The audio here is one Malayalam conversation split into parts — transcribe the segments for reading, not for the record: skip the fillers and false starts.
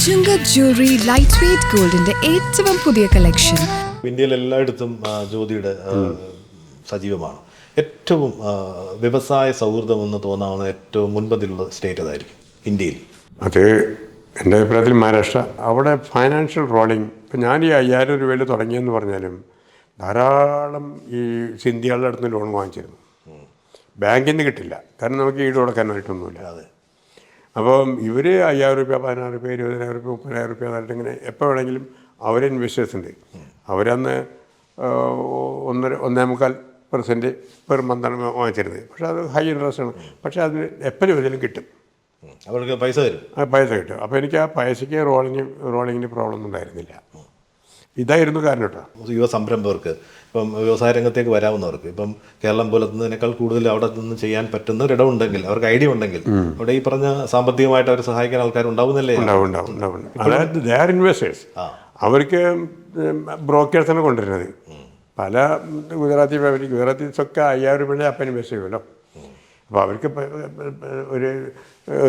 ചുങ്കത് ജ്വല്ലറി ലൈറ്റ് വെയ്റ്റ് ഗോൾഡിന്റെ ഏറ്റവും പുതിയ കളക്ഷൻ ഇന്ത്യയിൽ എല്ലായിടത്തും ജ്യോതിയുടെ സജീവമാണ്. ഏറ്റവും വ്യവസായ സൗഹൃദമെന്ന് തോന്നാവുന്ന ഏറ്റവും മുൻപന്തിലുള്ള സ്റ്റേറ്റ് അതായിരിക്കും ഇന്ത്യയിൽ. അത് എൻ്റെ അഭിപ്രായത്തിൽ മഹാരാഷ്ട്ര. അവിടെ ഫൈനാൻഷ്യൽ റോളിങ്, ഇപ്പം ഞാൻ ഈ 5000 രൂപയിൽ തുടങ്ങിയെന്ന് പറഞ്ഞാലും ധാരാളം ഈ സിന്ധികളുടെ അടുത്ത് ലോൺ വാങ്ങിച്ചിരുന്നു. ബാങ്കിൽ നിന്ന് കിട്ടില്ല, കാരണം നമുക്ക് ഈട് കൊടുക്കാനായിട്ടൊന്നുമില്ല. അതെ. അപ്പം ഇവർ 5000 രൂപ, 10000 രൂപ, 20000 രൂപ, 30000 രൂപ എന്നിട്ട് ഇങ്ങനെ എപ്പോൾ വേണമെങ്കിലും അവരെ ഇൻവെസ്റ്റേഴ്സ് ഉണ്ട്. അവരന്ന് 1.25% പെർ മന്താണ് വാങ്ങിച്ചിരുന്നത്. പക്ഷേ അത് ഹൈ ഇൻട്രസ്റ്റ് ആണ്. പക്ഷേ അതിന് എപ്പോൾ ചോദിച്ചാലും കിട്ടും, അവർക്ക് പൈസ തരും. പൈസ കിട്ടും. അപ്പോൾ എനിക്ക് ആ പൈസയ്ക്ക് റോളിങ്ങിന് പ്രോബ്ലം ഒന്നും ഉണ്ടായിരുന്നില്ല. ഇതായിരുന്നു കാരണം കേട്ടോ. യുവ സംരംഭകർക്ക്, ഇപ്പം വ്യവസായ രംഗത്തേക്ക് വരാവുന്നവർക്ക്, ഇപ്പം കേരളം പോലത്തുന്നതിനേക്കാൾ കൂടുതൽ അവിടെ നിന്ന് ചെയ്യാൻ പറ്റുന്ന ഒരിടമുണ്ടെങ്കിൽ, അവർക്ക് ഐഡിയ ഉണ്ടെങ്കിൽ അവിടെ ഈ പറഞ്ഞ സാമ്പത്തികമായിട്ട് അവർ സഹായിക്കാൻ ആൾക്കാർ ഉണ്ടാവുന്നല്ലേ? ഉണ്ടാവും. അതായത് ദേ ആർ ഇൻവെസ്റ്റേഴ്സ്. അവർക്ക് ബ്രോക്കേഴ്സാണ് കൊണ്ടുവരുന്നത്. പല ഗുജറാത്തീസൊക്കെ 5000 രൂപയുടെ അപ്പം ഇൻവെസ്റ്റ് ചെയ്യുമല്ലോ. അപ്പോൾ അവർക്ക് ഒരു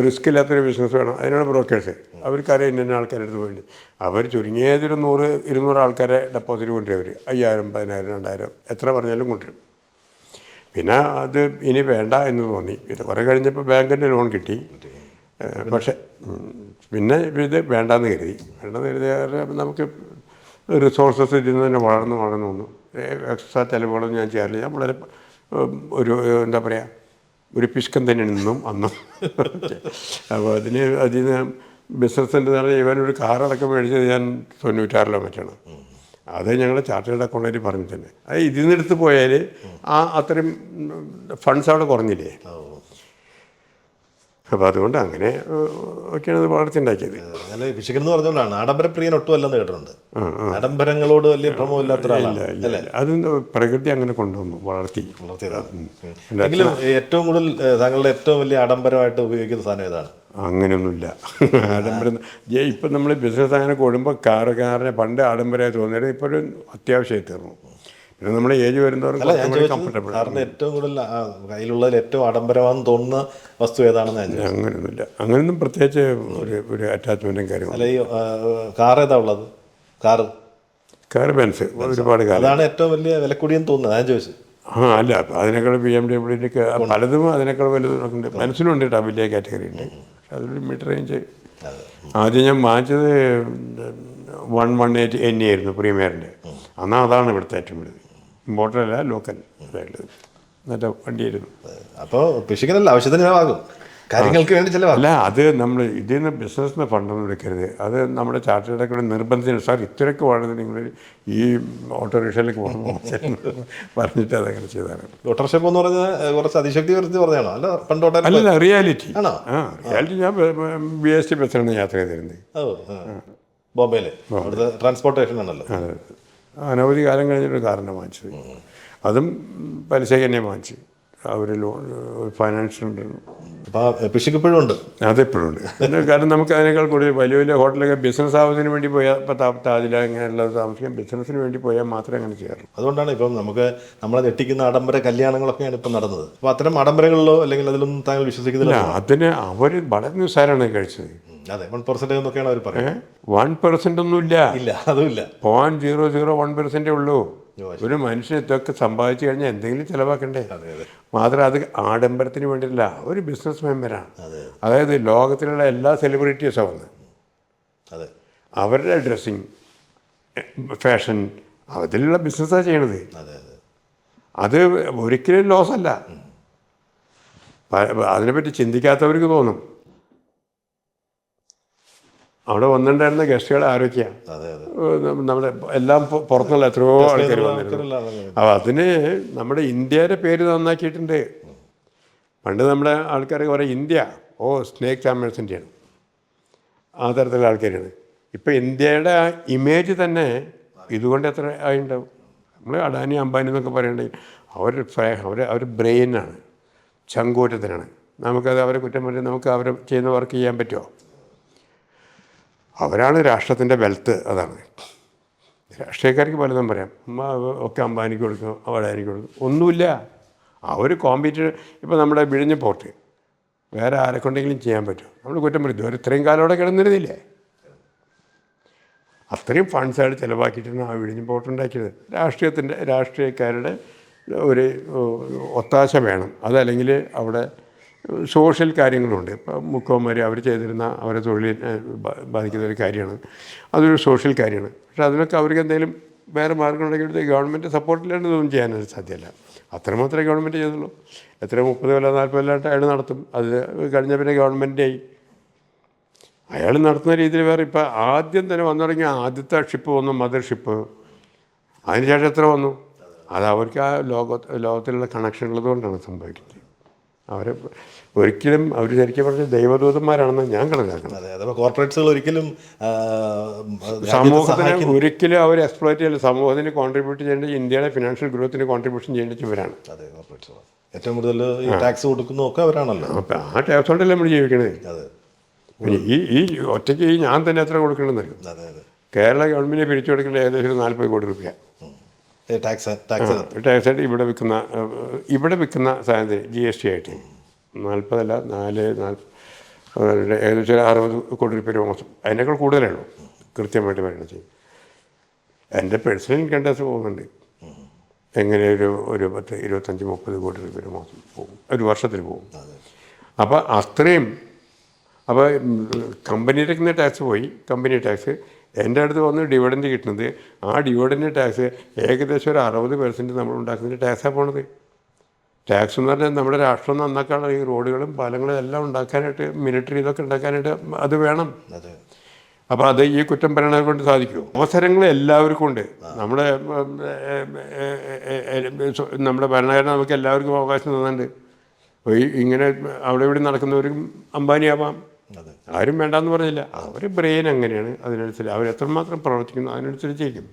റിസ്ക് ഇല്ലാത്തൊരു ബിസിനസ് വേണം, അതിനാണ് ബ്രോക്കേഴ്സ്. അവർക്കറിയാം ഇന്ന ആൾക്കാരെടുത്ത് പോയിട്ട് അവർ ചുരുങ്ങിയതൊരു 100-200 ആൾക്കാരെ ഡെപ്പോസിറ്റ് കൊണ്ടുവരും. അവർ 5000, 10000, 2000 എത്ര പറഞ്ഞാലും കൊണ്ടുവരും. പിന്നെ അത് ഇനി വേണ്ട എന്ന് തോന്നി. ഇത് കുറേ കഴിഞ്ഞപ്പോൾ ബാങ്കിൻ്റെ ലോൺ കിട്ടി. പക്ഷേ പിന്നെ ഇത് വേണ്ടാന്ന് കരുതി. നമുക്ക് റിസോഴ്സസ് ഇതിൽ തന്നെ വളർന്നു വന്നു. എക്സ്ട്രാ ചിലവുകളൊന്നും ഞാൻ ചെയ്യാറില്ല. ഞാൻ വളരെ ഒരു എന്താ പറയുക, ഒരു പിഷ്കം തന്നെ നിന്നും അന്നും. അപ്പോൾ അതിൽ നിന്ന് ബിസിനസ്സിൻ്റെ തന്നെ ഇവനൊരു കാറടക്കം മേടിച്ചത് ഞാൻ 96 മറ്റാണ്. അത് ഞങ്ങളുടെ ചാർട്ടേഡ് അക്കൗണ്ടൻറ്റ് പറഞ്ഞു തന്നെ. അത് ഇതിൽ നിന്നെടുത്ത് പോയാൽ അത്രയും ഫണ്ട്സ് അവിടെ കുറഞ്ഞില്ലേ. അപ്പോൾ അതുകൊണ്ട് അങ്ങനെ ഒക്കെയാണ് അത് വളർച്ചയുണ്ടാക്കിയത്. അങ്ങനെ വിശകെന്ന് പറഞ്ഞുകൊണ്ടാണ്. ആഡംബരപ്രിയൻ ഒട്ടും അല്ലെന്ന് കേട്ടിട്ടുണ്ട്. ആഡംബരങ്ങളോട് വലിയ ഭ്രമമില്ലാത്ത ഒരാളല്ല. അത് പ്രകൃതി അങ്ങനെ കൊണ്ടുവന്നു വളർത്തിയതാണ്. എങ്കിലും ഏറ്റവും കൂടുതൽ താങ്കളുടെ ഏറ്റവും വലിയ ആഡംബരമായിട്ട് ഉപയോഗിക്കുന്ന സാധനം ഏതാണ്? അങ്ങനെയൊന്നുമില്ല. ആഡംബരം ഇപ്പം നമ്മൾ ബിസിനസ് അങ്ങനെ കൂടുമ്പോൾ കാറിനെ പണ്ട് ആഡംബരമായി തോന്നിയത് ഇപ്പോഴും അത്യാവശ്യമായി തീർന്നു. പിന്നെ നമ്മുടെ ഏജ് വരുന്നവർക്ക് കംഫർട്ടബിൾ. സാറിന് ഏറ്റവും കൂടുതൽ കയ്യിലുള്ളതിൽ ഏറ്റവും ആഡംബരമാണെന്ന് തോന്നുന്ന വസ്തു ഏതാണെന്ന് ഞാൻ ചോദിച്ചത്. അങ്ങനെയൊന്നുമില്ല. അങ്ങനെയൊന്നും പ്രത്യേകിച്ച് ഒരു അറ്റാച്ച്മെൻറ്റും കാര്യങ്ങളും. അല്ല, ഈ കാർ ഏതാ ഉള്ളത്? കാർ ബെൻസ് ഒരുപാട് കാലം. അതാണ് ഏറ്റവും വലിയ വില കൂടിയെന്ന് തോന്നുന്നത്, ഞാൻ ചോദിച്ചത്. അല്ല, അതിനേക്കാൾ BMW പലതും അതിനേക്കാൾ വലുതുണ്ട്. ബെൻസിനുണ്ട് കേട്ടോ, വലിയ കാറ്റഗറി ഉണ്ട്. പക്ഷെ അതൊരു മിഡ് റേഞ്ച്. ആദ്യം ഞാൻ വാങ്ങിച്ചത് 118 NE ആയിരുന്നു, പ്രീമിയറിൻ്റെ. എന്നാൽ അതാണ് ഇവിടുത്തെ ഏറ്റവും വലുത്. ഇമ്പോർട്ടൻ്റ് ലോക്കൽ അതായത് നല്ല വണ്ടിയായിരുന്നു. അപ്പോൾ പിശുക്കനല്ല, ആവശ്യത്തിന് ചിലവാകും, കാര്യങ്ങൾക്ക് വേണ്ടി ചിലവാകും. അല്ല, അത് നമ്മൾ ഇതിൽ നിന്ന് ബിസിനസ്സിന് ഫണ്ടൊന്നും എടുക്കരുത്. അത് നമ്മുടെ ചാർട്ടേഡ് അക്കൗണ്ട് നിർബന്ധത്തിന് സാർ ഇത്രയൊക്കെ വേണ്ടത് നിങ്ങൾ ഈ ഓട്ടോറിക്ഷയിലേക്ക് പോകണം പറഞ്ഞിട്ട് അതങ്ങനെ ചെയ്താണ്. ഓട്ടോറിക്ഷ എന്ന് പറഞ്ഞാൽ കുറച്ച് അതിശക്തി വരുത്തി പറഞ്ഞാണോ? അല്ല, പണ്ട് അല്ല, റിയാലിറ്റി ആണോ? റിയാലിറ്റി. ഞാൻ BST ബസ്സിലാണ് യാത്ര ചെയ്തിരുന്നത്. ബോംബെയിലെ അവിടുത്തെ ട്രാൻസ്പോർട്ടേഷൻ ആണല്ലോ. അനവധി കാലം കഴിഞ്ഞിട്ട് കാറിനെ വാങ്ങിച്ചത്. അതും പലിശയ്ക്ക് തന്നെ വാങ്ങിച്ചു. അവർ ലോൺ ഫൈനാൻഷ്യൽ പിശുക്കിപ്പോഴും ഉണ്ട്. അതെപ്പോഴും ഉണ്ട്. പിന്നെ കാരണം നമുക്ക് അതിനേക്കാൾ കൂടുതൽ വലിയ വലിയ ഹോട്ടലൊക്കെ ബിസിനസ് ആവുന്നതിന് വേണ്ടി പോയാൽ, ഇപ്പോൾ താജില അങ്ങനെയുള്ളത് താമസിക്കാൻ ബിസിനസ്സിന് വേണ്ടി പോയാൽ മാത്രമേ അങ്ങനെ ചെയ്യാറുള്ളൂ. അതുകൊണ്ടാണ് ഇപ്പം നമുക്ക് നമ്മളെ ഞെട്ടിക്കുന്ന ആഡംബര കല്യാണങ്ങളൊക്കെയാണ് ഇപ്പം നടന്നത്. അപ്പോൾ അത്തരം ആഡംബരങ്ങളിലോ അല്ലെങ്കിൽ അതിലൊന്നും താങ്കൾ വിശ്വസിക്കുന്നില്ല? അതിന് അവർ വളരെ നിസ്സാരമാണ് കഴിച്ചത്. അതെ, 1% എന്നൊക്കെയാണ് അവർ പറയുന്നത്. 1% ഒന്നുമില്ല, അതുമില്ല. 0.001% ഉള്ളൂ. ഒരു മനുഷ്യൻ ഇതൊക്കെ സമ്പാദിച്ചു കഴിഞ്ഞാൽ എന്തെങ്കിലും ചിലവാക്കണ്ടേ? മാത്രം അത് ആഡംബരത്തിന് വേണ്ടിയില്ല, ഒരു ബിസിനസ് മെമ്പറാണ്. അതായത് ലോകത്തിലുള്ള എല്ലാ സെലിബ്രിറ്റീസും വന്ന് അവരുടെ ഡ്രസ്സിങ്, ഫാഷൻ, അതിലുള്ള ബിസിനസ്സാണ് ചെയ്യണത്. അത് ഒരിക്കലും ലോസ് അല്ല. അതിനെപ്പറ്റി ചിന്തിക്കാത്തവർക്ക് തോന്നും. അവിടെ വന്നിട്ടുണ്ടായിരുന്ന ഗസ്റ്റുകളെ ആരോഗ്യം നമ്മുടെ എല്ലാം പുറത്തുനിന്നുള്ള എത്രയോ ആൾക്കാർ വന്നിരുന്നു. അപ്പോൾ അതിന് നമ്മുടെ ഇന്ത്യയുടെ പേര് നന്നാക്കിയിട്ടുണ്ട്. പണ്ട് നമ്മുടെ ആൾക്കാർ പറയും ഇന്ത്യ, സ്നേക്ക് ചാമ്പ്യൻസ് ഇന്ത്യയാണ്, ആ തരത്തിലുള്ള ആൾക്കാരാണ്. ഇപ്പോൾ ഇന്ത്യയുടെ ആ ഇമേജ് തന്നെ ഇതുകൊണ്ട് എത്ര ആയിട്ടുണ്ടാവും. നമ്മൾ അഡാനി അംബാനി എന്നൊക്കെ പറയണ്ടെങ്കിൽ അവർ ബ്രെയിനാണ്, ചങ്കൂറ്റത്തിനാണ്. നമുക്കത് അവരെ കുറ്റം പറഞ്ഞാൽ നമുക്ക് അവരെ ചെയ്യുന്ന വർക്ക് ചെയ്യാൻ പറ്റുമോ? അവരാണ് രാഷ്ട്രത്തിൻ്റെ വെൽത്ത്. അതാണ്. രാഷ്ട്രീയക്കാർക്ക് പലതും പറയാം, ഒക്കെ അംബാനിക്ക് കൊടുക്കും, അഡാനിക്ക് കൊടുക്കും, ഒന്നുമില്ല. അവർ കോമ്പീറ്റ്. ഇപ്പോൾ നമ്മുടെ വിഴിഞ്ഞ പോർട്ട് വേറെ ആരെക്കൊണ്ടെങ്കിലും ചെയ്യാൻ പറ്റും, നമ്മൾ കുറ്റം പറയും. ഇത്രയും കാലം അവിടെ കിടന്നിരുന്നില്ലേ? അത്രയും ഫണ്ട്സ് അയാൾ ചിലവാക്കിയിട്ടാണ് ആ വിഴിഞ്ഞം പോർട്ട് ഉണ്ടാക്കിയത്. രാഷ്ട്രീയക്കാരുടെ ഒരു ഒത്താശ വേണം. അതല്ലെങ്കിൽ അവിടെ സോഷ്യൽ കാര്യങ്ങളുണ്ട്. ഇപ്പം മുഖ്യമന്ത്രി അവർ ചെയ്തിരുന്ന അവരെ തൊഴിലിനെ ബാധിക്കുന്ന ഒരു കാര്യമാണ്. അതൊരു സോഷ്യൽ കാര്യമാണ്. പക്ഷേ അതിനൊക്കെ അവർക്ക് എന്തെങ്കിലും വേറെ മാർഗം ഉണ്ടെങ്കിൽ ഗവൺമെൻറ് സപ്പോർട്ടില്ലാണ്ട് ഇതൊന്നും ചെയ്യാനൊരു സാധ്യമല്ല. അത്രമാത്രമേ ഗവൺമെൻറ് ചെയ്തുള്ളൂ. എത്ര 30 കൊല്ലം 40 കൊല്ലമായിട്ട് അയാൾ നടത്തും. അത് കഴിഞ്ഞ പിന്നെ ഗവൺമെൻറ്റായി അയാൾ നടത്തുന്ന രീതിയിൽ വേറെ. ഇപ്പം ആദ്യം തന്നെ വന്നു തുടങ്ങിയ ആദ്യത്തെ ഷിപ്പ് വന്നു, മദർ ഷിപ്പ്. അതിനുശേഷം എത്ര വന്നു? അത് അവർക്ക് ആ ലോകത്തിലുള്ള കണക്ഷൻ ഉള്ളതുകൊണ്ടാണ് സംഭവിക്കുന്നത്. അവരെ ഒരിക്കലും അവർ ശരിക്കും പറഞ്ഞ ദൈവദൂതന്മാരാണെന്ന് ഞാൻ കണക്കാക്കുന്നത്. കോർപ്പറേറ്റ്സുകൾ ഒരിക്കലും സമൂഹത്തിന് ഒരിക്കലും അവർ എക്സ്പ്ലോയിറ്റ് ചെയ്യില്ല. സമൂഹത്തിന് കോൺട്രിബ്യൂട്ട് ചെയ്യേണ്ട, ഇന്ത്യയുടെ ഫിനാൻഷ്യൽ ഗ്രോത്തിന് കോൺട്രിബ്യൂഷൻ ചെയ്യേണ്ടത് ഇവരാണ്. ഏറ്റവും കൂടുതൽ ഈ ടാക്സ് കൊടുക്കുന്നതൊക്കെ അവരാണല്ലോ. അപ്പം ആ ടാക്സ് കൊണ്ടല്ലേ നമ്മൾ ജീവിക്കണത്. പിന്നെ ഈ ഒറ്റയ്ക്ക് ഞാൻ തന്നെ എത്ര കൊടുക്കണമെന്നറിയും. കേരള ഗവൺമെൻറ് പിരിച്ചു കൊടുക്കേണ്ട ഏകദേശം 40 കോടി രൂപ ടാക്സ് ആയിട്ട് ഇവിടെ വിൽക്കുന്ന സാധനത്തിന് GST ആയിട്ട് 40 അല്ല 40 ഏകദേശം 60 കോടി രൂപ മാസം. അതിനേക്കാൾ കൂടുതലേ ഉള്ളൂ കൃത്യമായിട്ട് പറയണത് ചെയ്യും. എൻ്റെ പേഴ്സണൽ ഇൻകം ടാക്സ് പോകുന്നുണ്ട്. എങ്ങനെ ഒരു 10, 25, 30 കോടി രൂപ മാസം പോകും, ഒരു വർഷത്തിൽ പോകും. അപ്പോൾ അത്രയും. അപ്പോൾ കമ്പനിയുടെ ടാക്സ് പോയി, കമ്പനി ടാക്സ്. എൻ്റെ അടുത്ത് വന്ന് ഡിവിഡൻറ്റ് കിട്ടുന്നത്, ആ ഡിവിഡൻറ്റ് ടാക്സ് ഏകദേശം ഒരു 60% നമ്മൾ ഉണ്ടാക്കുന്നതിൻ്റെ ടാക്സാണ് പോണത്. ടാക്സ് എന്ന് പറഞ്ഞാൽ നമ്മുടെ രാഷ്ട്രം നന്നാക്കാനുള്ള ഈ റോഡുകളും പാലങ്ങളും എല്ലാം ഉണ്ടാക്കാനായിട്ട്, മിലിറ്ററി ഇതൊക്കെ ഉണ്ടാക്കാനായിട്ട് അത് വേണം. അപ്പോൾ അത് ഈ കുറ്റം പറയണത് കൊണ്ട് സാധിക്കുമോ? അവസരങ്ങൾ എല്ലാവർക്കും ഉണ്ട്. നമ്മുടെ ഭരണഘടന നമുക്ക് എല്ലാവർക്കും അവകാശം തന്നിട്ടുണ്ട്. ഇങ്ങനെ അവിടെ ഇവിടെ നടക്കുന്നവർക്കും അംബാനിയാവാം, ആരും വേണ്ടാന്ന് പറഞ്ഞില്ല. അവർ ബ്രെയിൻ അങ്ങനെയാണ്, അതിനനുസരിച്ച് അവരെത്രമാത്രം പ്രവർത്തിക്കുന്നു അതിനനുസരിച്ചിരിക്കും.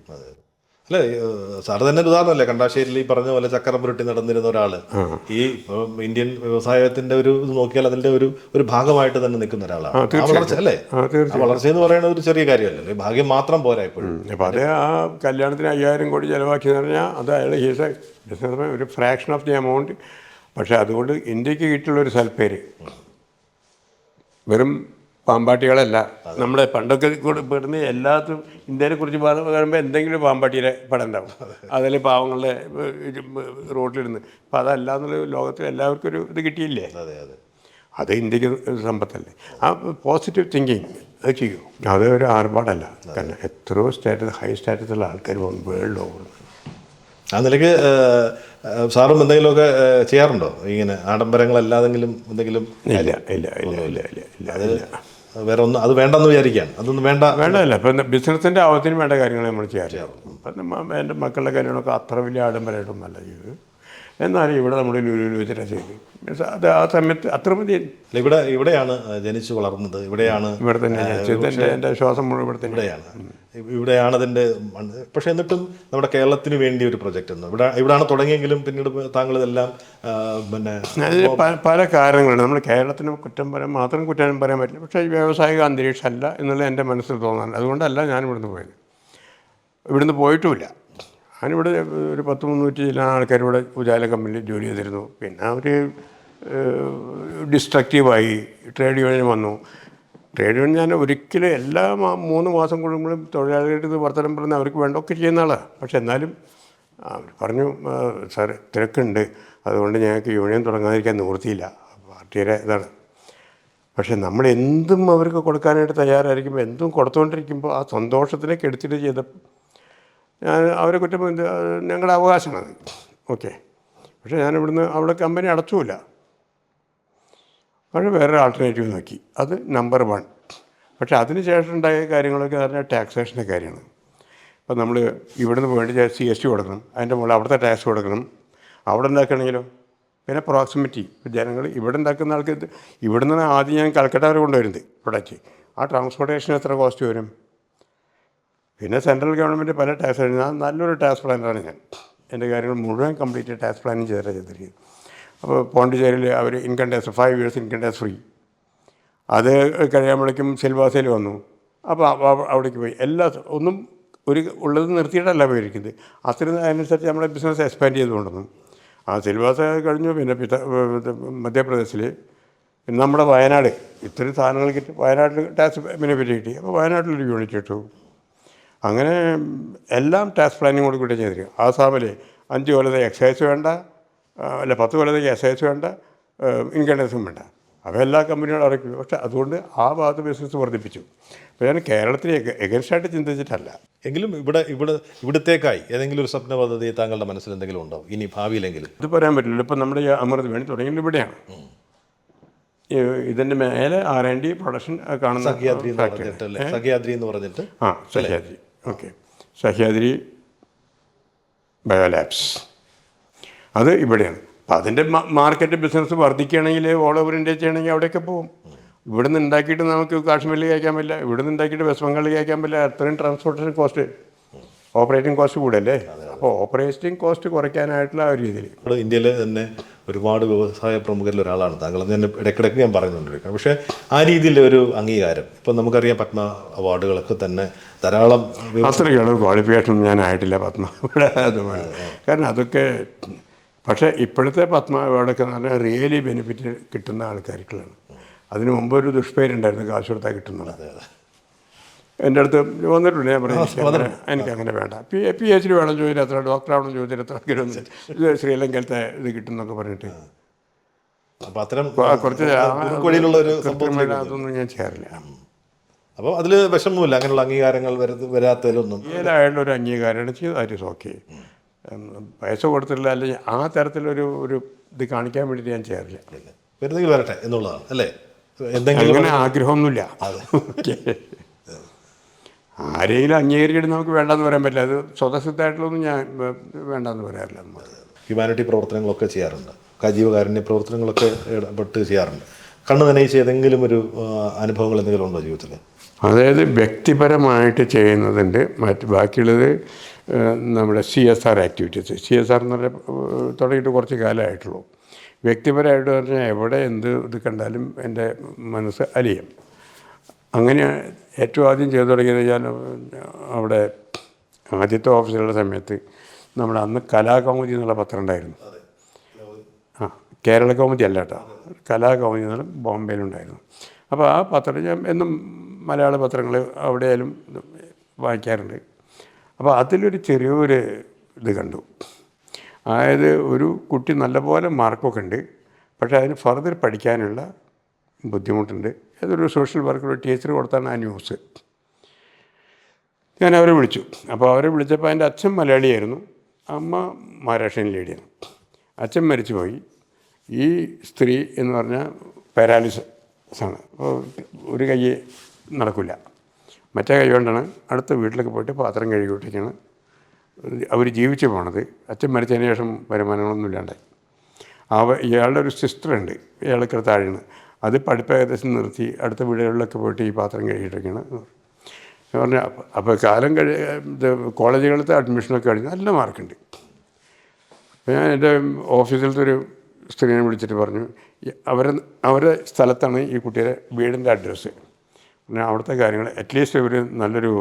അല്ലേ, സാറ് തന്നെ ഒരു ഉദാഹരണമല്ലേ, കണ്ടാശ്ശേരിയിൽ ഈ പറഞ്ഞ പോലെ ചക്രം പുരട്ടി നടന്നിരുന്ന ഒരാൾ ഈ ഇന്ത്യൻ വ്യവസായത്തിന്റെ ഒരു ഇത് നോക്കിയാൽ അതിന്റെ ഒരു ഭാഗമായിട്ട് തന്നെ നിൽക്കുന്ന ഒരാളാണ്. വളർച്ച അല്ലേ, വളർച്ച എന്ന് പറയുന്നത് ഒരു ചെറിയ കാര്യമല്ലല്ലോ, ഭാഗ്യം മാത്രം പോരാ ഇപ്പോഴും. അപ്പം അതേ ആ കല്യാണത്തിന് 5000 കോടി ചിലവാക്കിയെന്ന് പറഞ്ഞാൽ അത് അയാൾ ബിസിനസ് ഒരു ഫ്രാക്ഷൻ ഓഫ് ദി എമൗണ്ട്. പക്ഷേ അതുകൊണ്ട് ഇന്ത്യക്ക് കിട്ടിയുള്ളൊരു സൽപ്പേര് വെറും പാമ്പാട്ടികളല്ല. നമ്മുടെ പണ്ടൊക്കെ പെടുന്ന എല്ലാത്തും ഇന്ത്യനെ കുറിച്ച് പറയുമ്പോൾ എന്തെങ്കിലും പാമ്പാട്ടിയുടെ പടം ഉണ്ടാവും, അതിൽ പാവങ്ങളുടെ റോഡിലിരുന്ന്. അപ്പം അതല്ല എന്നുള്ള ലോകത്തിൽ എല്ലാവർക്കും ഒരു ഇത് കിട്ടിയില്ലേ. അത് ഇന്ത്യക്ക് സമ്പത്തല്ലേ. ആ പോസിറ്റീവ് തിങ്കിങ് അത് ചെയ്യും. അത് ഒരു ആർഭാടല്ല. കാരണം എത്രയോ ഹൈ സ്റ്റാറ്റസുള്ള ആൾക്കാർ പോകും വേൾഡ് ഓവർ. ആ നിലയ്ക്ക് സാറും എന്തെങ്കിലുമൊക്കെ ചെയ്യാറുണ്ടോ ഇങ്ങനെ ആഡംബരങ്ങളല്ലാതെങ്കിലും എന്തെങ്കിലും? വേറെ ഒന്നും അത് വേണ്ടെന്ന് വിചാരിക്കാൻ, അതൊന്നും വേണ്ടല്ല. ഇപ്പം ബിസിനസ്സിൻ്റെ ആവശ്യത്തിന് വേണ്ട കാര്യങ്ങൾ നമ്മൾ ചെയ്യാറുണ്ട്. ഇപ്പം എൻ്റെ മക്കളുടെ കാര്യങ്ങളൊക്കെ അത്ര വലിയ ആഡംബരമായിട്ടൊന്നും അല്ല ചെയ്ത്. എന്നാലും ഇവിടെ നമ്മുടെ ലുലുവിൽ വെച്ചിട്ടാണ് ചെയ്ത്. അത് ആ സമയത്ത് അത്ര മതി. ഇവിടെയാണ് ജനിച്ചു വളർന്നത്, ഇവിടെ തന്നെ എൻ്റെ ശ്വാസം മുഴുവൻ ഇവിടെ തന്നെയാണ്. ഇവിടെയാണ് അതിൻ്റെ. പക്ഷെ എന്നിട്ടും നമ്മുടെ കേരളത്തിന് വേണ്ടി ഒരു പ്രൊജക്റ്റ് ഒന്നും ഇവിടെയാണ് തുടങ്ങിയെങ്കിലും പിന്നീട് താങ്കൾ ഇതെല്ലാം പിന്നെ പല കാരണങ്ങളുണ്ട്. നമ്മൾ കേരളത്തിന് കുറ്റം പറയാൻ പറ്റില്ല. പക്ഷേ ഈ വ്യാവസായിക അന്തരീക്ഷം അല്ല എന്നുള്ളത് എൻ്റെ മനസ്സിൽ തോന്നാറുണ്ട്. അതുകൊണ്ടല്ല ഞാൻ ഇവിടുന്ന് പോയിട്ടുമില്ല. ഞാനിവിടെ ഒരു 10-300 ചില ആൾക്കാർ ഇവിടെ ഉജാല കമ്പനിയിൽ ജോലി ചെയ്തിരുന്നു. പിന്നെ അവർ ഡിസ്ട്രക്റ്റീവായി, ട്രേഡ് യൂണിയൻ വന്നു. ട്രേഡ് യൂണിയൻ ഞാൻ ഒരിക്കലും എല്ലാ 3 മാസം കൂടുമ്പോഴും തൊഴിലാളികളുടെ ഇത് വർത്തമാനം പറഞ്ഞ് അവർക്ക് വേണ്ടൊക്കെ ചെയ്യുന്ന ആളാണ്. പക്ഷെ എന്നാലും അവർ പറഞ്ഞു, സാർ തിരക്കുണ്ട്, അതുകൊണ്ട് ഞങ്ങൾക്ക് യൂണിയൻ തുടങ്ങാതിരിക്കാൻ നിവൃത്തിയില്ല, പാർട്ടിയുടെ ഇതാണ്. പക്ഷെ നമ്മൾ എന്തും അവർക്ക് കൊടുക്കാനായിട്ട് തയ്യാറായിരിക്കുമ്പോൾ, എന്തും കൊടുത്തുകൊണ്ടിരിക്കുമ്പോൾ ആ സന്തോഷത്തിലേക്ക് എടുത്തിട്ട് ചെയ്തപ്പോൾ ഞാൻ അവരെ കുറ്റം ഞങ്ങളുടെ അവകാശമാണ്. ഓക്കെ, പക്ഷേ ഞാനിവിടുന്ന് അവിടെ കമ്പനി അടച്ചുമില്ല. പക്ഷേ വേറൊരു ആൾട്ടർനേറ്റീവ് നോക്കി, അത് നമ്പർ 1. പക്ഷേ അതിന് ശേഷം ഉണ്ടായ കാര്യങ്ങളൊക്കെ പറഞ്ഞാൽ ടാക്സേഷൻ്റെ കാര്യമാണ്. ഇപ്പം നമ്മൾ ഇവിടുന്ന് വേണ്ടി GST കൊടുക്കണം, അതിൻ്റെ മുകളിൽ അവിടുത്തെ ടാക്സ് കൊടുക്കണം. അവിടെ ഉണ്ടാക്കണമെങ്കിലോ പിന്നെ പ്രോക്സിമിറ്റി. ജനങ്ങൾ ഇവിടെ ഉണ്ടാക്കുന്ന ആൾക്ക് ഇവിടുന്ന് ആദ്യം ഞാൻ കൽക്കട്ട വരെ കൊണ്ടുവരുന്നത് ഇവിടേക്ക്. ആ ട്രാൻസ്പോർട്ടേഷൻ എത്ര കോസ്റ്റ് വരും? പിന്നെ സെൻട്രൽ ഗവൺമെൻറ് പല ടാക്സ്, നല്ലൊരു ടാക്സ് പ്ലാനറാണ് ഞാൻ. എൻ്റെ കാര്യങ്ങൾ മുഴുവൻ കംപ്ലീറ്റ് ടാക്സ് പ്ലാനിങ് ചെയ്തിരിക്കുന്നത്. അപ്പോൾ പോണ്ടിച്ചേരിയിൽ അവർ income tax 5 years income tax free. അത് കഴിയുമ്പോഴേക്കും സിൽവാസയിൽ വന്നു. അപ്പോൾ അവിടേക്ക് പോയി. ഒന്നും ഉള്ളത് നിർത്തിയിട്ടല്ല പോയിരിക്കുന്നത്. അതിനനുസരിച്ച് നമ്മുടെ ബിസിനസ് എക്സ്പാൻഡ് ചെയ്തുകൊണ്ടുവന്നു. ആ സിൽവാസ കഴിഞ്ഞു. പിന്നെ മധ്യപ്രദേശിൽ, പിന്നെ നമ്മുടെ വയനാട്, ഇത്രയും സാധനങ്ങൾ കിട്ടി. വയനാട്ടിൽ ടാക്സ് ബെനിഫിറ്റ് കിട്ടി. അപ്പോൾ വയനാട്ടിലൊരു യൂണിറ്റ് ഇട്ടു. അങ്ങനെ എല്ലാം ടാസ്ക് പ്ലാനിങ്ങോട് കൂടി ചെയ്തിരിക്കും. ആസാമിൽ 5 കൊല്ലത്തെ എക്സൈസ് വേണ്ട, അല്ല 10 കൊല്ലത്തേക്ക് എക്സൈസ് വേണ്ട, ഇൻകം ടാക്സും വേണ്ട. അപ്പോൾ എല്ലാ കമ്പനികളും ഇറക്കി. പക്ഷേ അതുകൊണ്ട് ആ ഭാഗത്ത് ബിസിനസ് വർദ്ധിപ്പിച്ചു. അപ്പോൾ ഞാൻ കേരളത്തിൽ എഗൻസ്റ്റായിട്ട് ചിന്തിച്ചിട്ടല്ല. എങ്കിലും ഇവിടത്തേക്കായി ഏതെങ്കിലും ഒരു സ്വപ്ന പദ്ധതി താങ്കളുടെ മനസ്സിൽ എന്തെങ്കിലും ഉണ്ടോ ഇനി ഭാവിയിലെങ്കിലും? ഇത് പറയാൻ പറ്റില്ല. ഇപ്പം നമ്മുടെ ഈ അമൃത് വേണി തുടങ്ങിയത് ഇവിടെയാണ്. ഇതിൻ്റെ മേലെ R&D പ്രൊഡക്ഷൻ കാണുന്ന സഹ്യാദ്രി എന്ന് പറഞ്ഞിട്ട് സഹ്യാദ്രി. ഓക്കെ, സഹ്യാദ്രി ബയോലാബ്സ് അത് ഇവിടെയാണ്. അപ്പം അതിൻ്റെ മാർക്കറ്റ് ബിസിനസ് വർദ്ധിക്കുകയാണെങ്കിൽ ഓൾ ഓവർ ഇന്ത്യ ചെയ്യണമെങ്കിൽ അവിടെയൊക്കെ പോകും. ഇവിടെ നിന്ന് ഉണ്ടാക്കിയിട്ട് നമുക്ക് കാശ്മീരിൽ കയറ്റാൻ പറ്റില്ല, ഇവിടെ നിന്ന് ഉണ്ടാക്കിയിട്ട് വെസ്റ്റ് ബംഗാളിൽ കയറ്റാൻ പറ്റില്ല. അത്രയും ട്രാൻസ്പോർട്ടേഷൻ കോസ്റ്റ്, ഓപ്പറേറ്റിംഗ് കോസ്റ്റ് കൂടല്ലേ. അപ്പോൾ ഓപ്പറേറ്റിംഗ് കോസ്റ്റ് കുറയ്ക്കാനായിട്ടുള്ള ഒരു രീതിയിൽ ഇന്ത്യയിൽ തന്നെ ഒരുപാട് വ്യവസായ പ്രമുഖരിൽ ഒരാളാണ് താങ്കൾ. ഞാൻ ഇടയ്ക്കിടയ്ക്ക് ഞാൻ പറഞ്ഞുകൊണ്ടിരിക്കുന്നത്. പക്ഷേ ആ രീതിയിൽ ഒരു അംഗീകാരം ഇപ്പം നമുക്കറിയാം, പത്മ അവാർഡുകളൊക്കെ തന്നെ ധാരാളം. അത്രയ്ക്കുള്ള ക്വാളിഫിക്കേഷൻ ഞാൻ ആയിട്ടില്ല പത്മ അതുമാണ്. കാരണം അതൊക്കെ പക്ഷേ ഇപ്പോഴത്തെ പത്മ അവാർഡൊക്കെ എന്ന് പറഞ്ഞാൽ റിയലി ബെനിഫിറ്റ് കിട്ടുന്ന ആൾക്കാർക്കുള്ളതാണ്. അതിന് മുമ്പ് ഒരു ദുഷ്പേരുണ്ടായിരുന്നു കാശ് കൊടുത്താൽ കിട്ടുന്നത്. എൻ്റെ അടുത്ത് വന്നിട്ടുണ്ട്. ഞാൻ പറഞ്ഞു എനിക്കങ്ങനെ വേണ്ട, PhD വേണം ചോദിച്ചാൽ എത്ര, ഡോക്ടറാവണം ചോദിച്ചാൽ എത്ര കിട്ടുന്നു, ഇത് ശ്രീലങ്കയിലത്തെ ഇത് കിട്ടും എന്നൊക്കെ പറഞ്ഞിട്ട് കുറച്ച് അതൊന്നും ഞാൻ ചേരില്ല. അപ്പോൾ അതിൽ വിഷമമില്ല അങ്ങനെയുള്ള അംഗീകാരങ്ങൾ വരാത്തതിലൊന്നും. ഏതായാലും ഒരു അംഗീകാരമാണ് ചെയ്ത് ദാറ്റ് ഈസ് ഓക്കെ. പൈസ കൊടുത്തില്ല, അല്ലെങ്കിൽ ആ തരത്തിലൊരു ഇത് കാണിക്കാൻ വേണ്ടിയിട്ട് ഞാൻ ചേരില്ല. വരുന്നെങ്കിൽ വരട്ടെ എന്നുള്ളതാണ് അല്ലേ? അങ്ങനെ ആഗ്രഹമൊന്നുമില്ല. ആരെങ്കിലും അംഗീകരിച്ചിട്ട് നമുക്ക് വേണ്ടെന്ന് പറയാൻ പറ്റില്ല. അത് സ്വതസിദ്ധമായിട്ടുള്ളതൊന്നും ഞാൻ വേണ്ടെന്ന് പറയാറില്ല. ഹ്യൂമാനിറ്റി പ്രവർത്തനങ്ങളൊക്കെ ചെയ്യാറുണ്ട്, ജീവകാരുണ്യ പ്രവർത്തനങ്ങളൊക്കെ ഇടപെട്ട് ചെയ്യാറുണ്ട്. കണ്ണ് നനയിച്ച് ഏതെങ്കിലും ഒരു അനുഭവങ്ങൾ എന്തെങ്കിലും ഉണ്ടോ ജീവിതത്തിൽ? അതായത് വ്യക്തിപരമായിട്ട് ചെയ്യുന്നതുണ്ട്, ബാക്കിയുള്ളത് നമ്മുടെ CSR ആക്ടിവിറ്റീസ്. CSR എന്ന് പറഞ്ഞാൽ തുടങ്ങിയിട്ട് കുറച്ച് കാലമായിട്ടുള്ളൂ. വ്യക്തിപരമായിട്ട് പറഞ്ഞാൽ എവിടെ എന്ത് ഇത് കണ്ടാലും എൻ്റെ മനസ്സ് അലിയും. അങ്ങനെ ഏറ്റവും ആദ്യം ചെയ്തു തുടങ്ങിയത് ഞാൻ അവിടെ ആദ്യത്തെ ഓഫീസിലുള്ള സമയത്ത് നമ്മുടെ അന്ന് കലാകൗമുദി എന്നുള്ള പത്രം ഉണ്ടായിരുന്നു. കേരള കൗമുദി അല്ല കേട്ടോ, കലാകൗമുദി എന്നുള്ള ബോംബെയിലുണ്ടായിരുന്നു. അപ്പോൾ ആ പത്രം ഞാൻ എന്നും മലയാള പത്രങ്ങൾ അവിടെയായാലും വായിക്കാറുണ്ട്. അപ്പോൾ അതിലൊരു ചെറിയൊരു ഇത് കണ്ടു. അതായത് ഒരു കുട്ടി നല്ലപോലെ മാർക്കൊക്കെ ഉണ്ട്, പക്ഷേ അതിന് ഫർദർ പഠിക്കാനുള്ള ബുദ്ധിമുട്ടുണ്ട്. ഏതൊരു സോഷ്യൽ വർക്കൊരു ടീച്ചർ കൊടുത്താണ് ആ ന്യൂസ്. ഞാൻ അവരെ വിളിച്ചു. അപ്പോൾ അവരെ വിളിച്ചപ്പോൾ എൻ്റെ അച്ഛൻ മലയാളിയായിരുന്നു, അമ്മ മഹാരാഷ്ട്രീയൻ ലേഡിയാണ്. അച്ഛൻ മരിച്ചുപോയി. ഈ സ്ത്രീ എന്ന് പറഞ്ഞാൽ പാരാലിസിസ് ആണ്. അപ്പോൾ ഒരു കൈ നടക്കില്ല, മറ്റേ കൈ കൊണ്ടാണ് അടുത്ത വീട്ടിലൊക്കെ പോയിട്ട് പാത്രം കഴുകിയിട്ടൊക്കെയാണ് അവർ ജീവിച്ചു പോണത്. അച്ഛൻ മരിച്ചതിന് ശേഷം വരുമാനങ്ങളൊന്നും ഇല്ലാണ്ടായി. ഇയാളുടെ ഒരു സിസ്റ്ററുണ്ട്, ഇയാൾക്ക് താഴെയാണ്. അത് പഠിപ്പ് ഏകദേശം നിർത്തി അടുത്ത വീടുകളിലൊക്കെ പോയിട്ട് ഈ പാത്രം കഴുകിയിട്ടൊക്കെയാണ് പറഞ്ഞാൽ. അപ്പോൾ കാലം കോളേജുകളിലത്തെ അഡ്മിഷനൊക്കെ കഴിഞ്ഞ് നല്ല മാർക്കുണ്ട്. അപ്പോൾ ഞാൻ എൻ്റെ ഓഫീസിലത്തെ ഒരു സ്ത്രീനെ വിളിച്ചിട്ട് പറഞ്ഞു, അവരുടെ സ്ഥലത്താണ് ഈ കുട്ടിയുടെ വീടിൻ്റെ അഡ്രസ്സ്. പിന്നെ അവിടുത്തെ കാര്യങ്ങൾ അറ്റ്ലീസ്റ്റ് ഒരു നല്ലൊരു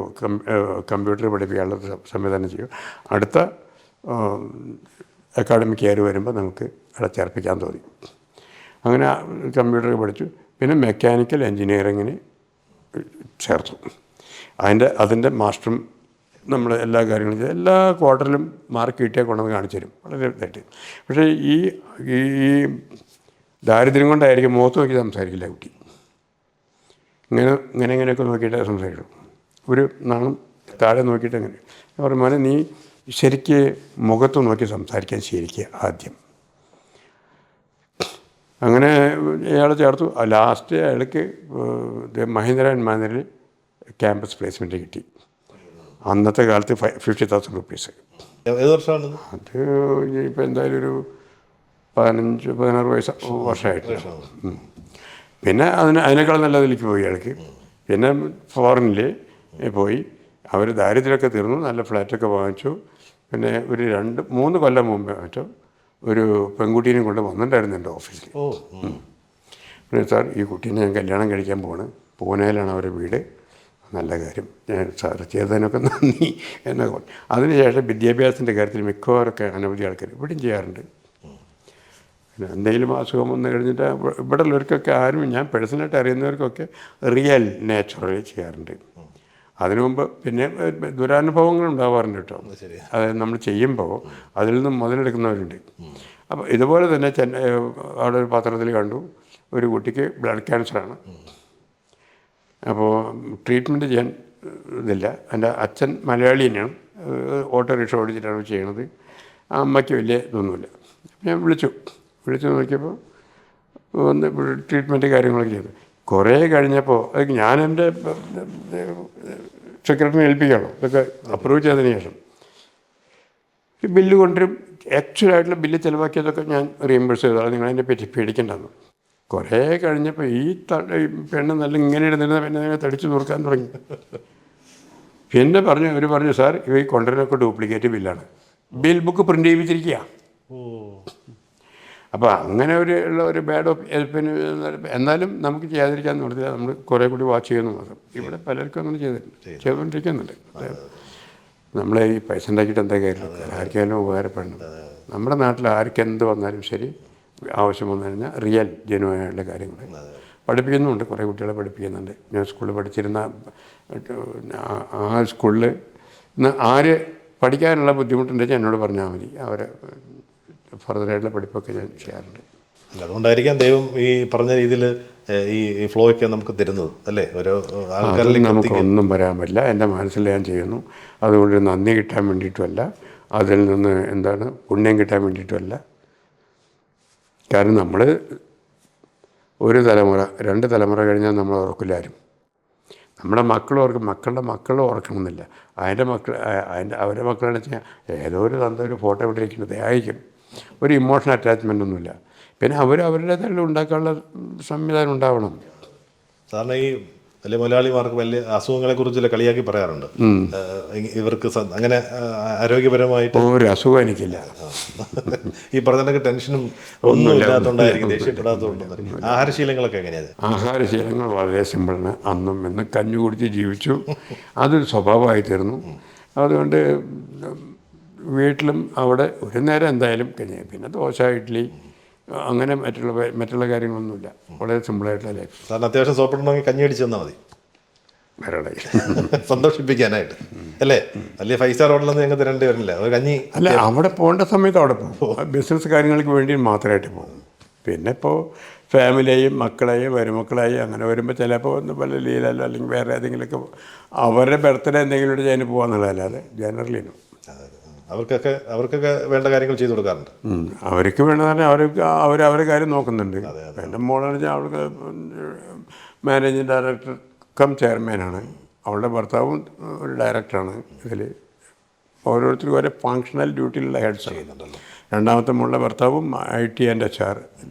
കമ്പ്യൂട്ടർ പഠിപ്പിക്കാനുള്ള സംവിധാനം ചെയ്യും. അടുത്ത അക്കാഡമിക് ഇയർ വരുമ്പോൾ നമുക്ക് അവിടെ ചേർപ്പിക്കാൻ തോന്നി. അങ്ങനെ കമ്പ്യൂട്ടർ പഠിച്ചു. പിന്നെ മെക്കാനിക്കൽ എൻജിനീയറിങ്ങിന് ചേർത്തു. അതിൻ്റെ മാസ്റ്ററും നമ്മൾ എല്ലാ കാര്യങ്ങളും ചെയ്ത് എല്ലാ ക്വാർട്ടറിലും മാർക്ക് കിട്ടിയാൽ കൊണ്ടുവന്ന് കാണിച്ചു തരും, വളരെ ഇതായിട്ട്. പക്ഷേ ഈ ദാരിദ്ര്യം കൊണ്ടായിരിക്കും മുഖത്ത് നോക്കി സംസാരിക്കില്ല കുട്ടി. ഇങ്ങനെയൊക്കെ നോക്കിയിട്ട് സംസാരിക്കണം. ഒരു നാളും താഴെ നോക്കിയിട്ട് അങ്ങനെ പറയുമ്പോൾ നീ ശരിക്ക് മുഖത്ത് നോക്കി സംസാരിക്കാൻ ശരിക്കുക ആദ്യം. അങ്ങനെ അയാളെ ചേർത്തു. ലാസ്റ്റ് അയാൾക്ക് മഹീന്ദ്ര ആൻഡ് മഹീന്ദ്രയിൽ ക്യാമ്പസ് പ്ലേസ്മെൻറ്റ് കിട്ടി. അന്നത്തെ കാലത്ത് 50,000 rupees. ഏത് വർഷമാണ് അത്? ഇപ്പോൾ എന്തായാലും ഒരു 15-16 വർഷമായിട്ട്. പിന്നെ അതിനേക്കാൾ നല്ലതിലേക്ക് പോയി അയാൾക്ക്. പിന്നെ ഫോറിനിൽ പോയി. അവർ ദാരിദ്ര്യമൊക്കെ തീർന്നു, നല്ല ഫ്ലാറ്റൊക്കെ വാങ്ങിച്ചു. പിന്നെ ഒരു 2-3 കൊല്ലം മുമ്പേ മറ്റോ ഒരു പെൺകുട്ടീനെയും കൊണ്ട് വന്നിട്ടുണ്ടായിരുന്നു എൻ്റെ ഓഫീസിൽ. പിന്നെ സാർ, ഈ കുട്ടീനെ ഞാൻ കല്യാണം കഴിക്കാൻ പോവാണ്, പൂനെയിലാണ് അവരുടെ വീട്, നല്ല കാര്യം, ഞാൻ സാർ ചെയ്തതിനൊക്കെ നന്ദി എന്നൊക്കെ പറഞ്ഞു. അതിനുശേഷം വിദ്യാഭ്യാസത്തിൻ്റെ കാര്യത്തിൽ മിക്കവാറൊക്കെ അനവധി ആൾക്കാർ ഇവിടെയും ചെയ്യാറുണ്ട്. പിന്നെ എന്തെങ്കിലും അസുഖം വന്നു കഴിഞ്ഞിട്ട് ഇവിടെ ഉള്ളവർക്കൊക്കെ ആരും, ഞാൻ പേഴ്സണലായിട്ട് അറിയുന്നവർക്കൊക്കെ റിയൽ നാച്ചുറലി ചെയ്യാറുണ്ട്. അതിനു മുമ്പ് പിന്നെ ദുരനുഭവങ്ങൾ ഉണ്ടാവാറുണ്ട് കേട്ടോ. ശരി. അതായത് നമ്മൾ ചെയ്യുമ്പോൾ അതിൽ നിന്ന് മുതലെടുക്കുന്നവരുണ്ട്. അപ്പോൾ ഇതുപോലെ തന്നെ അവിടെ ഒരു പത്രത്തിൽ കണ്ടു, ഒരു കുട്ടിക്ക് ബ്ലഡ് ക്യാൻസറാണ്. അപ്പോൾ ട്രീറ്റ്മെൻറ്റ് ചെയ്യാൻ ഇതില്ല. എൻ്റെ അച്ഛൻ മലയാളി തന്നെയാണ്, ഓട്ടോറിക്ഷ ഓടിച്ചിട്ടാണ് ചെയ്യണത്. ആ അമ്മയ്ക്ക് വലിയ ഇതൊന്നുമില്ല. ഞാൻ വിളിച്ചു നോക്കിയപ്പോൾ ഒന്ന് ട്രീറ്റ്മെൻറ്റ് കാര്യങ്ങളൊക്കെ ചെയ്തു. കുറേ കഴിഞ്ഞപ്പോൾ അത് ഞാൻ എൻ്റെ സെക്രട്ടറിനെ ഏൽപ്പിക്കുകയാണോ ഇതൊക്കെ അപ്രൂവ് ചെയ്തതിന് ശേഷം ബില്ല് കൊണ്ടുവരും. ആക്ച്വലായിട്ടുള്ള ബില്ല് ചിലവാക്കിയതൊക്കെ ഞാൻ റീഇംബേഴ്സ് ചെയ്തോളാം, നിങ്ങളതിനെ പറ്റി പേടിക്കേണ്ടതെന്ന്. കുറേ കഴിഞ്ഞപ്പോൾ ഈ പെണ്ണ് നല്ല ഇങ്ങനെ ഇരുന്നിരുന്ന പെണ്ണെ തടിച്ചു നോക്കാൻ തുടങ്ങി. പിന്നെ പറഞ്ഞു സാർ ഈ കൊണ്ടുവരുന്നൊക്കെ ഡ്യൂപ്ലിക്കേറ്റ് ബില്ലാണ്, ബിൽ ബുക്ക് പ്രിൻ്റ് ചെയ്യിപ്പിച്ചിരിക്കുക. അപ്പോൾ അങ്ങനെ ഒരു ബാഡ് പിന്നെ എന്നാലും നമുക്ക് ചെയ്യാതിരിക്കാമെന്ന് പറഞ്ഞാൽ നമ്മൾ കുറേ കൂടി വാച്ച് ചെയ്യുന്നു മാത്രം. ഇവിടെ പലർക്കും അങ്ങനെ ചെയ്തുകൊണ്ടിരിക്കുന്നുണ്ട്. നമ്മൾ ഈ പൈസ ഉണ്ടാക്കിയിട്ട് എന്താ കാര്യം, ആർക്കെങ്കിലും ഉപകാരപ്പെടണം. നമ്മുടെ നാട്ടിൽ ആർക്കെന്ത് വന്നാലും ശരി, ആവശ്യം വന്നു കഴിഞ്ഞാൽ റിയൽ ജെനുവനായിട്ടുള്ള കാര്യങ്ങൾ പഠിപ്പിക്കുന്നുണ്ട്. കുറേ കുട്ടികളെ പഠിപ്പിക്കുന്നുണ്ട്. ഞാൻ സ്കൂളിൽ പഠിച്ചിരുന്ന ആ സ്കൂളിൽ ആര് പഠിക്കാനുള്ള ബുദ്ധിമുട്ടുണ്ടെങ്കിൽ എന്നോട് പറഞ്ഞാൽ മതി, അവരെ ഫർദറായിട്ടുള്ള പഠിപ്പൊക്കെ ഞാൻ ചെയ്യാറുണ്ട്. അതുകൊണ്ടായിരിക്കാം ദൈവം ഈ പറഞ്ഞ രീതിയിൽ ഈ ഫ്ലോയൊക്കെ നമുക്ക് തരുന്നത് അല്ലേ? ഓരോ ആൾക്കാരിലേക്ക് നമുക്കൊന്നും പറയാൻ പറ്റില്ല. എൻ്റെ മനസ്സിൽ ഞാൻ ചെയ്യുന്നു. അതുകൊണ്ട് നന്ദി കിട്ടാൻ വേണ്ടിയിട്ടുമല്ല, അതിൽ നിന്ന് പുണ്യം കിട്ടാൻ വേണ്ടിയിട്ടുമല്ല. കാരണം നമ്മൾ ഒരു തലമുറ 2 തലമുറ കഴിഞ്ഞാൽ നമ്മൾ ഓർക്കില്ല ആരും. നമ്മുടെ മക്കളുടെ മക്കൾ ഓർക്കണമെന്നില്ല. അവരുടെ മക്കളെന്ന് വെച്ചാൽ ഏതോ ഒരു ഫോട്ടോ ഇട്ടിരിക്കുന്നത് അയക്കും. ഒരു ഇമോഷണൽ അറ്റാച്ച്മെൻ്റ് ഒന്നുമില്ല. പിന്നെ അവരുടേതായിട്ട് ഉണ്ടാക്കാനുള്ള സംവിധാനം ഉണ്ടാവണം. സാറിന് ഈ വലിയ മലയാളിമാർക്ക് വലിയ അസുഖങ്ങളെ കുറിച്ചുള്ള കളിയാക്കി പറയാറുണ്ട്. ഇവർക്ക് അങ്ങനെ ആരോഗ്യപരമായിട്ട് ഒരു അസുഖം എനിക്കില്ല. ഈ പറഞ്ഞൊക്കെ ടെൻഷനും ഒന്നും ഇല്ലാത്തതുകൊണ്ടായിരിക്കും, ദേഷ്യപ്പെടാത്തതുകൊണ്ട്. ആഹാരശീലങ്ങളൊക്കെ എങ്ങനെയാണ്? ആഹാരശീലങ്ങൾ വളരെ സിമ്പിളാണ്. അന്നും ഇന്ന് കഞ്ഞി കുടിച്ച് ജീവിച്ചു, അതൊരു സ്വഭാവമായി തീർന്നു. അതുകൊണ്ട് വീട്ടിലും അവിടെ ഒരു നേരം എന്തായാലും കഞ്ഞി, പിന്നെ ദോശ, ഇഡ്ഡലി, അങ്ങനെ മറ്റുള്ള കാര്യങ്ങളൊന്നുമില്ല. വളരെ സിമ്പിളായിട്ടുള്ള ലൈഫ്. സാറിന് അത്യാവശ്യം സോപ്പിടണമെങ്കിൽ കഞ്ഞി അടിച്ച് തന്നാൽ മതി, സന്തോഷിപ്പിക്കാനായിട്ട് അല്ലേ? വലിയ 5 സ്റ്റാർ ഹോട്ടലൊന്നും ഞങ്ങൾ തരേണ്ടി വരില്ല. ഒരു കഞ്ഞി അല്ല, അവിടെ പോകേണ്ട സമയത്ത് അവിടെ പോകും. ബിസിനസ് കാര്യങ്ങൾക്ക് വേണ്ടി മാത്രമായിട്ട് പോകും. പിന്നെ ഇപ്പോൾ ഫാമിലിയെയും മക്കളെയും മരുമക്കളെയും അങ്ങനെ വരുമ്പോൾ ചിലപ്പോൾ ഒന്ന് പല ലീലല്ലോ അല്ലെങ്കിൽ വേറെ ഏതെങ്കിലുമൊക്കെ അവരുടെ ബർത്ത്ഡേ എന്തെങ്കിലും ചെയ്യാൻ പോകാന്നുള്ളതല്ലാതെ ജനറലിനും അവർക്കൊക്കെ വേണ്ട കാര്യങ്ങൾ ചെയ്തു കൊടുക്കാറുണ്ട്. അവർക്ക് വേണ്ടതാണ്. അവരുടെ കാര്യം നോക്കുന്നുണ്ട്. എൻ്റെ മോളെന്ന് വെച്ചാൽ അവൾക്ക് മാനേജിങ് ഡയറക്ടർ കം ചെയർമാനാണ്. അവളുടെ ഭർത്താവും ഒരു ഡയറക്ടറാണ്. ഇതിൽ ഓരോരുത്തർക്കും ഓരോ ഫങ്ഷണൽ ഡ്യൂട്ടിയിലുള്ള ഹെഡ്സ് ചെയ്യുന്നുണ്ടല്ലോ. രണ്ടാമത്തെ മോളുടെ ഭർത്താവും IT ആൻഡ് HR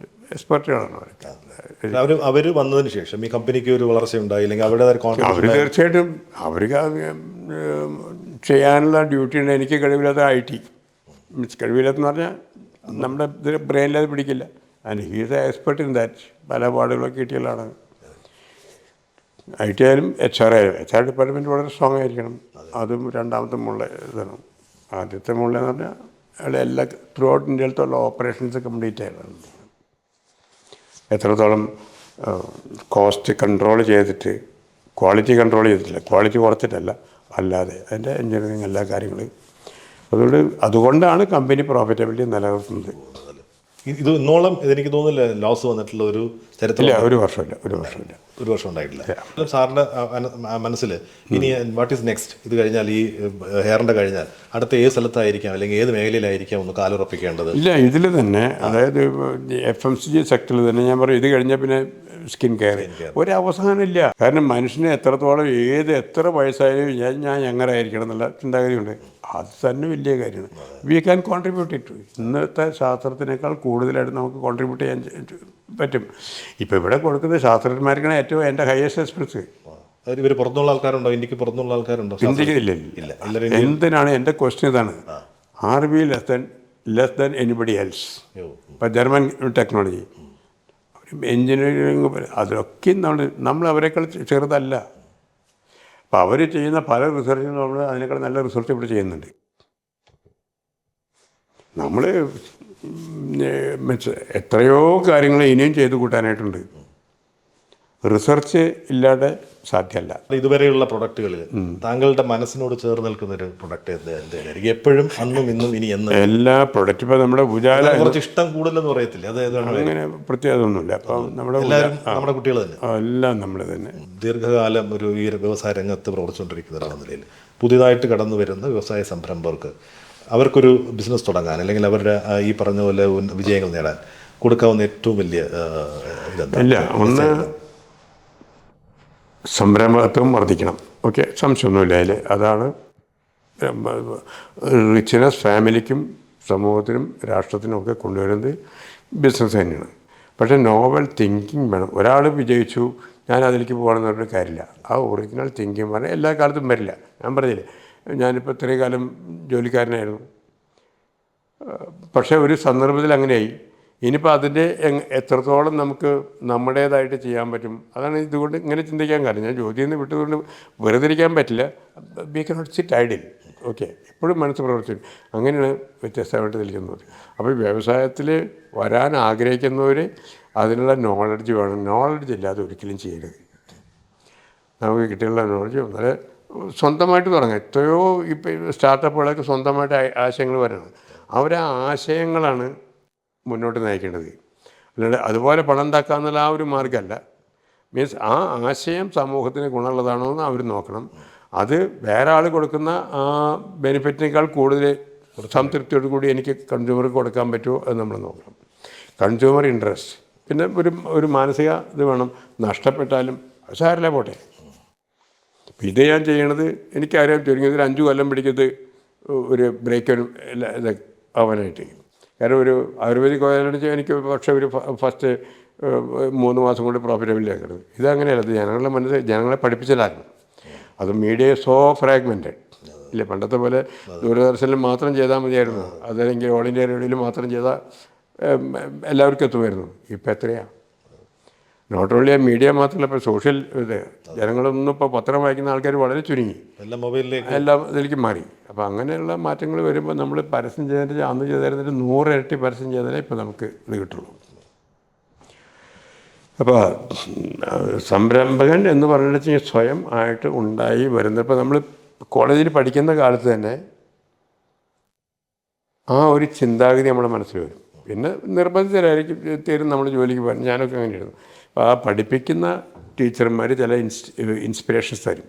എക്സ്പെർട്ടുകളാണ്. അവർ വന്നതിന് ശേഷം ഈ കമ്പനിക്ക് ഒരു വളർച്ച ഉണ്ടായില്ലെങ്കിൽ അവർ തീർച്ചയായിട്ടും അവർക്ക് ചെയ്യാനുള്ള ഡ്യൂട്ടി ഉണ്ട്. എനിക്ക് കഴിവില്ലാത്ത IT കഴിവില്ലാത്തെന്ന് പറഞ്ഞാൽ നമ്മുടെ ഇത് ബ്രെയിനിലത് പിടിക്കില്ല. And he's expert in that. പല അവാർഡുകളൊക്കെ കിട്ടിയതാണ്. IT ആയാലും HR ആയാലും. HR ഡിപ്പാർട്ട്മെൻറ്റ് വളരെ സ്ട്രോങ് ആയിരിക്കണം. അതും രണ്ടാമത്തെ മുകളിലെ ഇതാണ്. ആദ്യത്തെ മുകളിലെന്ന് പറഞ്ഞാൽ അവിടെ എല്ലാ ത്രൂ ഔട്ട് ഇന്ത്യയിലത്തുള്ള ഓപ്പറേഷൻസ് കംപ്ലീറ്റ് ആയിരുന്നു. എത്രത്തോളം കോസ്റ്റ് കൺട്രോൾ ചെയ്തിട്ട് ക്വാളിറ്റി കൺട്രോൾ ചെയ്തിട്ടില്ല, ക്വാളിറ്റി കുറച്ചിട്ടല്ല, അല്ലാതെ അതിൻ്റെ എൻജിനീയറിങ് എല്ലാ കാര്യങ്ങളും. അതുകൊണ്ടാണ് കമ്പനി പ്രോഫിറ്റബിലിറ്റി നിലനിർത്തുന്നത്. ഇത് ഇന്നോളം ഇതെനിക്ക് തോന്നുന്നില്ല ലോസ് വന്നിട്ടുള്ള ഒരു ചരിത്രമില്ല. ഒരു വർഷം ഉണ്ടായിട്ടില്ല. സാറിൻ്റെ മനസ്സിൽ ഇനി വാട്ട് ഈസ് നെക്സ്റ്റ്? ഇത് കഴിഞ്ഞാൽ ഈ ഹെയറിൻ്റെ കഴിഞ്ഞാൽ അടുത്ത ഏത് സ്ഥലത്തായിരിക്കാം അല്ലെങ്കിൽ ഏത് മേഖലയിലായിരിക്കാം ഒന്ന് കാലുറപ്പിക്കേണ്ടത്? ഇല്ല, ഇതിൽ തന്നെ, അതായത് FMCG സെക്ടറിൽ തന്നെ ഞാൻ പറയും, ഇത് കഴിഞ്ഞാൽ പിന്നെ സ്കിൻ കെയർ ഒരവസാനമില്ല. കാരണം മനുഷ്യനെ എത്രത്തോളം എത്ര വയസ്സായാലും ഞാൻ എങ്ങനെ ആയിരിക്കണം എന്നുള്ള ചിന്താഗതിയുണ്ട്. അത് തന്നെ വലിയ കാര്യമാണ്. We can contribute it. ഇന്നത്തെ ശാസ്ത്രത്തിനേക്കാൾ കൂടുതലായിട്ട് നമുക്ക് കോൺട്രിബ്യൂട്ട് ചെയ്യാൻ പറ്റും. ഇപ്പോൾ ഇവിടെ കൊടുക്കുന്ന ശാസ്ത്രജ്ഞന്മാർക്കാണ് ഏറ്റവും എൻ്റെ ഹയസ്റ്റ് എക്സ്പെൻസ്. ഇവർ പുറത്തുള്ള ആൾക്കാരുണ്ടോ? ഇന്ത്യക്ക് പുറത്തുള്ള ആൾക്കാരുണ്ടോ? ഇന്ത്യയിലില്ല. എന്തിനാണ് എൻ്റെ ക്വസ്റ്റ്യൻ ഇതാണ്, are we less than anybody else? ഇപ്പം ജർമ്മൻ ടെക്നോളജി, എൻജിനീയറിങ്, അതൊക്കെ നമ്മൾ അവരെക്കാൾ ചെറുതല്ല. അപ്പോൾ അവർ ചെയ്യുന്ന പല റിസർച്ചും നമ്മൾ അതിനേക്കാൾ നല്ല റിസർച്ച് ഇവിടെ ചെയ്യുന്നുണ്ട്. നമ്മൾ എത്രയോ കാര്യങ്ങൾ ഇനിയും ചെയ്തു കൂട്ടാനായിട്ടുണ്ട്. റിസർച്ച് ഇല്ലാതെ സാധ്യമല്ല. ഇതുവരെയുള്ള പ്രൊഡക്റ്റുകളിൽ താങ്കളുടെ മനസ്സിനോട് ചേർന്ന് നിൽക്കുന്ന ഒരു പ്രൊഡക്റ്റ് എന്തായിരിക്കും? എപ്പോഴും അന്നും ഇന്നും ഇനി എന്ന് എല്ലാ പ്രൊഡക്റ്റ് ഇപ്പോൾ നമ്മുടെ ഉജാല കുറച്ച് ഇഷ്ടം കൂടുതലെന്ന് പറയത്തില്ല, അത് അങ്ങനെ പ്രത്യേകത ഒന്നുമില്ല. അപ്പം എല്ലാവരും നമ്മുടെ കുട്ടികൾ തന്നെ, എല്ലാം നമ്മൾ തന്നെ. ദീർഘകാലം ഈ വ്യവസായ രംഗത്ത് പ്രവർത്തിച്ചുകൊണ്ടിരിക്കുന്ന ഒരാളെന്ന നിലയിൽ പുതിയതായിട്ട് കടന്നു വരുന്ന വ്യവസായ സംരംഭകർക്ക് അവർക്കൊരു ബിസിനസ് തുടങ്ങാൻ അല്ലെങ്കിൽ അവരുടെ ഈ പറഞ്ഞ പോലെ വിജയങ്ങൾ നേടാൻ കൊടുക്കാവുന്ന ഏറ്റവും വലിയ ഇല്ല, ഒന്ന് സംരംഭത്വം വർദ്ധിക്കണം. ഓക്കെ, സംശയമൊന്നുമില്ല അതിൽ. അതാണ് റിച്ച്നെസ് ഫാമിലിക്കും സമൂഹത്തിനും രാഷ്ട്രത്തിനും ഒക്കെ കൊണ്ടുവരുന്നത് ബിസിനസ് തന്നെയാണ്. പക്ഷേ നോവൽ തിങ്കിങ് വേണം. ഒരാൾ വിജയിച്ചു ഞാൻ അതിലേക്ക് പോകണമെന്ന് പറഞ്ഞിട്ട് കാര്യമില്ല. ആ ഒറിജിനൽ തിങ്കിങ് പറഞ്ഞാൽ എല്ലാ കാലത്തും വരില്ല. ഞാൻ പറഞ്ഞില്ലേ, ഞാനിപ്പോൾ ഇത്രയും കാലം ജോലിക്കാരനായിരുന്നു. പക്ഷേ ഒരു സന്ദർഭത്തിൽ അങ്ങനെയായി. ഇനിയിപ്പോൾ അതിൻ്റെ എത്രത്തോളം നമുക്ക് നമ്മുടേതായിട്ട് ചെയ്യാൻ പറ്റും, അതാണ് ഇതുകൊണ്ട് ഇങ്ങനെ ചിന്തിക്കാൻ കാരണം. ഞാൻ ജോലിയിൽ നിന്ന് വിട്ടതുകൊണ്ട് വെറുതെ ഇരിക്കാൻ പറ്റില്ല. We cannot sit idle. Okay, എപ്പോഴും മനസ്സ് പ്രവർത്തിക്കും. അങ്ങനെയാണ് വ്യത്യസ്തമായിട്ട് നിൽക്കുന്നത്. അപ്പോൾ വ്യവസായത്തിൽ വരാൻ ആഗ്രഹിക്കുന്നവർ അതിനുള്ള നോളജ് വേണം. നോളജ് ഇല്ലാതെ ഒരിക്കലും ചെയ്യരുത്. നമുക്ക് കിട്ടിയുള്ള നോളജ് വളരെ സ്വന്തമായിട്ട് തുടങ്ങാം. എത്രയോ ഇപ്പോൾ സ്റ്റാർട്ടപ്പുകളൊക്കെ സ്വന്തമായിട്ട് ആശയങ്ങൾ വരണം. അവരെ ആശയങ്ങളാണ് മുന്നോട്ട് നയിക്കേണ്ടത്. അല്ലാണ്ട് അതുപോലെ പണം ഉണ്ടാക്കുക എന്നുള്ള ആ ഒരു മാർഗ്ഗമല്ല. മീൻസ് ആ ആശയം സമൂഹത്തിന് ഗുണമുള്ളതാണോ എന്ന് അവർ നോക്കണം. അത് വേറെ ആൾ കൊടുക്കുന്ന ആ ബെനിഫിറ്റിനേക്കാൾ കൂടുതൽ സംതൃപ്തിയോട് കൂടി എനിക്ക് കൺസ്യൂമർക്ക് കൊടുക്കാൻ പറ്റുമോ അത് നമ്മൾ നോക്കണം. കൺസ്യൂമർ ഇൻട്രസ്റ്റ്, പിന്നെ ഒരു മാനസിക ഇത് വേണം. നഷ്ടപ്പെട്ടാലും സാരല്ല പോട്ടെ. ഇത് ഞാൻ ചെയ്യണത് എനിക്കറിയാം, ചുരുങ്ങിയത് ഒരു 5 കൊല്ലം പിടിക്കുന്നത് ഒരു ബ്രേക്ക് ആവാനായിട്ട്. കാരണം ഒരു ആയുർവേദിക് ഓയിലടിച്ച് എനിക്ക് പക്ഷേ ഒരു ഫസ്റ്റ് 3 മാസം കൊണ്ട് പ്രോഫിറ്റബിളിലാക്കുന്നത്. ഇതങ്ങനെയല്ല. ഇത് ജനങ്ങളെ പഠിപ്പിച്ചതായിരുന്നു. അത് മീഡിയ സോ ഫ്രാഗ്മെൻറ്റഡ് ഇല്ലേ. പണ്ടത്തെ പോലെ ദൂരദർശനിൽ മാത്രം ചെയ്താൽ മതിയായിരുന്നു, അതല്ലെങ്കിൽ ഓൾ ഇന്ത്യ റേഡിയോയിൽ മാത്രം ചെയ്താൽ എല്ലാവർക്കും എത്തുമായിരുന്നു. ഇപ്പം എത്രയാണ്? നോട്ട് ഓൺലി മീഡിയ മാത്രമല്ല, ഇപ്പോൾ സോഷ്യൽ ഇത് ജനങ്ങളൊന്നും ഇപ്പോൾ പത്രം വായിക്കുന്ന ആൾക്കാർ വളരെ ചുരുങ്ങി, എല്ലാം ഇതിലേക്ക് മാറി. അപ്പോൾ അങ്ങനെയുള്ള മാറ്റങ്ങൾ വരുമ്പോൾ നമ്മൾ പരസ്യം ചെയ്തിട്ട് അന്ന് ചെയ്തിരുന്നിട്ട് 100 ഇരട്ടി പരസ്യം ചെയ്താലേ ഇപ്പോൾ നമുക്ക് ഇത് കിട്ടുള്ളൂ. അപ്പോൾ സംരംഭകൻ എന്ന് പറഞ്ഞിട്ട് സ്വയം ആയിട്ട് ഉണ്ടായി വരുന്നത്. ഇപ്പോൾ നമ്മൾ കോളേജിൽ പഠിക്കുന്ന കാലത്ത് തന്നെ ആ ഒരു ചിന്താഗതി നമ്മുടെ മനസ്സിൽ വരും. പിന്നെ നിർബന്ധിതരായിരിക്കും തീരും നമ്മൾ ജോലിക്ക് പോകാൻ. ഞാനൊക്കെ അങ്ങനെയായിരുന്നു. അപ്പോൾ ആ പഠിപ്പിക്കുന്ന ടീച്ചർമാർ ചില ഇൻസ്പിറേഷൻസ് തരും.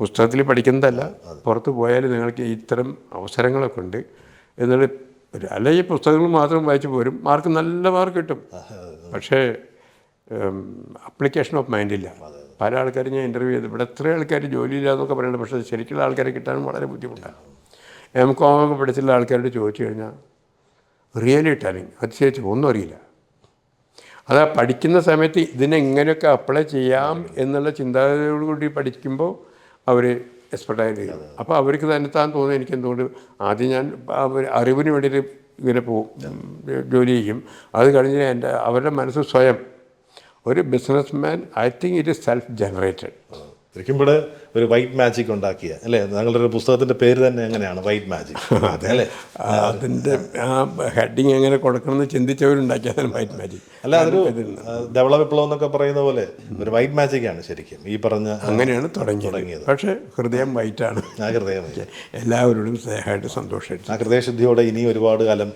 പുസ്തകത്തിൽ പഠിക്കുന്നതല്ല, പുറത്ത് പോയാൽ നിങ്ങൾക്ക് ഇത്തരം അവസരങ്ങളൊക്കെ ഉണ്ട് എന്നുള്ള അല്ല. ഈ പുസ്തകങ്ങൾ മാത്രം വായിച്ച് പോരും, നല്ല മാർക്ക് കിട്ടും. പക്ഷേ അപ്ലിക്കേഷൻ ഓഫ് മൈൻഡില്ല. പല ആൾക്കാരും ഞാൻ ഇൻ്റർവ്യൂ ചെയ്തു, ഇവിടെ എത്ര ആൾക്കാർ ജോലിയില്ല എന്നൊക്കെ പറയുന്നത്. പക്ഷേ ശരിക്കുള്ള ആൾക്കാരെ കിട്ടാനും വളരെ ബുദ്ധിമുട്ടാണ്. MCOM ഒക്കെ പഠിച്ചുള്ള ആൾക്കാരോട് ചോദിച്ചു കഴിഞ്ഞാൽ റിയലി ടാലൻറ്റ് അതിശയിച്ച് ഒന്നും അറിയില്ല. അത് പഠിക്കുന്ന സമയത്ത് ഇതിനെങ്ങനെയൊക്കെ അപ്ലൈ ചെയ്യാം എന്നുള്ള ചിന്താഗതിയോടുകൂടി പഠിക്കുമ്പോൾ അവർ എക്സ്പെർട്ടായി ചെയ്യും. അപ്പോൾ അവർക്ക് തന്നെ താൻ തോന്നുന്നു എനിക്ക് എന്തുകൊണ്ട് ആദ്യം ഞാൻ അറിവിന് വേണ്ടിയിട്ട് ഇങ്ങനെ പോകും, ജോലി ചെയ്യും. അത് കഴിഞ്ഞ് അവരുടെ മനസ്സ് സ്വയം ഒരു business man, I think it is self generated. ശരിക്കും ഇവിടെ ഒരു വൈറ്റ് മാജിക് ഉണ്ടാക്കിയ അല്ലേ? നിങ്ങളുടെ ഒരു പുസ്തകത്തിൻ്റെ പേര് തന്നെ എങ്ങനെയാണ്? White magic. അതെ അല്ലേ? അതിൻ്റെ ആ ഹെഡിങ് എങ്ങനെ കൊടുക്കണമെന്ന് ചിന്തിച്ചവരുണ്ടാക്കിയതാണ് വൈറ്റ് മാജിക്. അല്ല, അതൊരു ധവള വിപ്ലവം എന്നൊക്കെ പറയുന്ന പോലെ ഒരു വൈറ്റ് മാജിക്കാണ് ശരിക്കും ഈ പറഞ്ഞ. അങ്ങനെയാണ് തുടങ്ങിയത്. പക്ഷേ ഹൃദയം വൈറ്റാണ്. ആ ഹൃദയം എല്ലാവരോടും സ്നേഹമായിട്ട് സന്തോഷമായിട്ട് ആ ഹൃദയശുദ്ധിയോടെ ഇനി ഒരുപാട് കാലം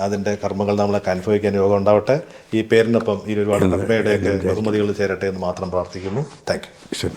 അതിൻ്റെ കർമ്മങ്ങൾ നമ്മളൊക്കെ അനുഭവിക്കാൻ യോഗം ഉണ്ടാവട്ടെ. ഈ പേരിനൊപ്പം ഈ ഒരുപാട് നന്മയുടെയൊക്കെ ബഹുമതികൾ ചേരട്ടെ എന്ന് മാത്രം പ്രാർത്ഥിക്കുന്നു. Thank you.